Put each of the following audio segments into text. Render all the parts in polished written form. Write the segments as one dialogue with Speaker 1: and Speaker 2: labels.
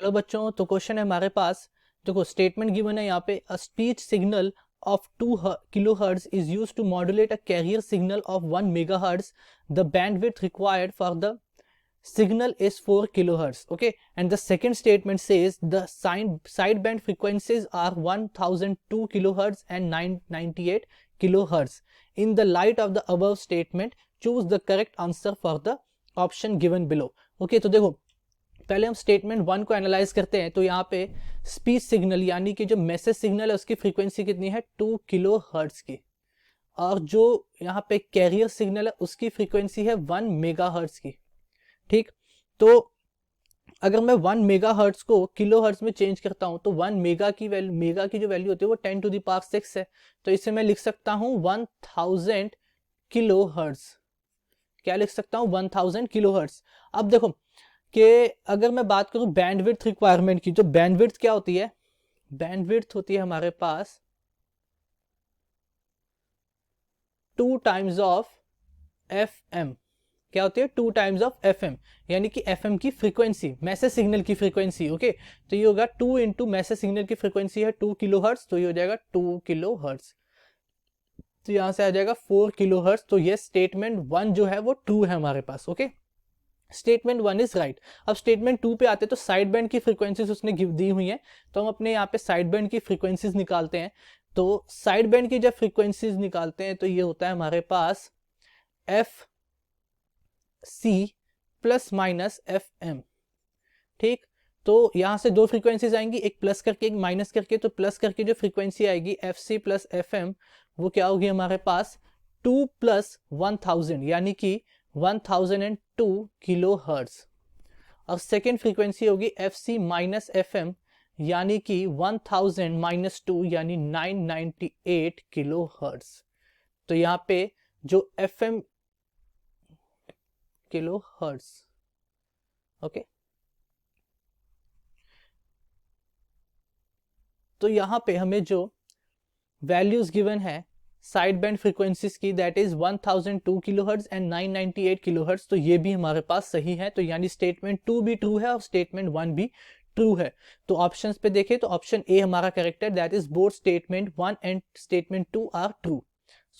Speaker 1: Hello बच्चों, तो question है हमारे पास। देखो स्टेटमेंट गिवन है यहाँ पे, a speech signal of 2 kilohertz is used to modulate a carrier signal of 1 megahertz. The bandwidth required for the signal is 4 kilohertz. Okay, and the second statement says the sideband frequencies are 1002 kilohertz and 998 kilohertz. In the light of the above statement, choose the correct answer for the option given below. Okay, तो देखो पहले हम statement 1 को analyse करते हैं। तो यहाँ पे स्पीच सिग्नल यानी कि जो मैसेज सिग्नल है उसकी फ्रीक्वेंसी कितनी है, 2 किलो हर्ट्ज की, और जो यहाँ पे कैरियर सिग्नल है उसकी फ्रीक्वेंसी है 1 मेगा हर्ट्ज की। ठीक, तो अगर मैं 1 मेगा हर्ट्ज को किलो हर्ट्ज में चेंज करता हूं तो 1 मेगा की जो वैल्यू होती है वो 10 टू द पावर 6 है। तो इसे मैं लिख सकता हूं 1000 किलो हर्ट्ज। क्या लिख सकता हूं, 1000 किलो हर्ट्ज। अब देखो कि अगर मैं बात करूं बैंडविड्थ रिक्वायरमेंट की, तो बैंडविड्थ क्या होती है, बैंडविड्थ होती है हमारे पास 2 टाइम्स ऑफ FM। क्या होती है, 2 टाइम्स ऑफ FM, यानी कि FM की फ्रीक्वेंसी, मैसेज सिग्नल की फ्रीक्वेंसी। ओके, तो ये होगा 2 इंटू मैसेज सिग्नल की फ्रीक्वेंसी है 2 किलो हर्ट्ज, तो ये हो जाएगा 2 किलो हर्ट्ज। तो यहां से आ जाएगा 4 किलो हर्ट्ज। तो ये स्टेटमेंट 1 जो है वो ट्रू है हमारे पास। Okay, statement 1 is right. अब स्टेटमेंट 2 पे आते हैं, तो साइड बैंड की फ्रीक्वेंसीज उसने दी हुई हैं, तो हम अपने यहाँ पे साइड बैंड की फ्रीक्वेंसीज निकालते हैं। तो साइड बैंड की जब फ्रीक्वेंसीज निकालते हैं तो ये होता है हमारे पास FC प्लस माइनस FM। ठीक, तो यहां से दो फ्रीक्वेंसीज आएंगी, एक प्लस करके एक माइनस करके। तो प्लस करके जो फ्रीक्वेंसी आएगी FC प्लस FM, वो क्या होगी हमारे पास 2 प्लस 1000, यानी कि 1002 किलो हर्ट्ज। और सेकेंड फ्रीक्वेंसी होगी FC माइनस FM, यानी कि 1000 माइनस 2 यानी 998 किलो हर्ट्ज। तो यहाँ पे जो FM किलो हर्ट्ज। ओके, तो यहां पे हमें जो वैल्यूज गिवन है साइड बैंड फ्रीक्वेंसीज की, that is 1002 kilohertz and 998 kilohertz, तो ये भी हमारे पास सही है। तो यानी स्टेटमेंट 2 भी ट्रू है और स्टेटमेंट 1 भी ट्रू है। तो ऑप्शंस पे देखें तो ऑप्शन ए हमारा करेक्ट है, that is both statement 1 and statement 2 are true.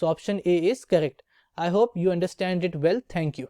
Speaker 1: So option A is correct. I hope you understand it well. Thank you.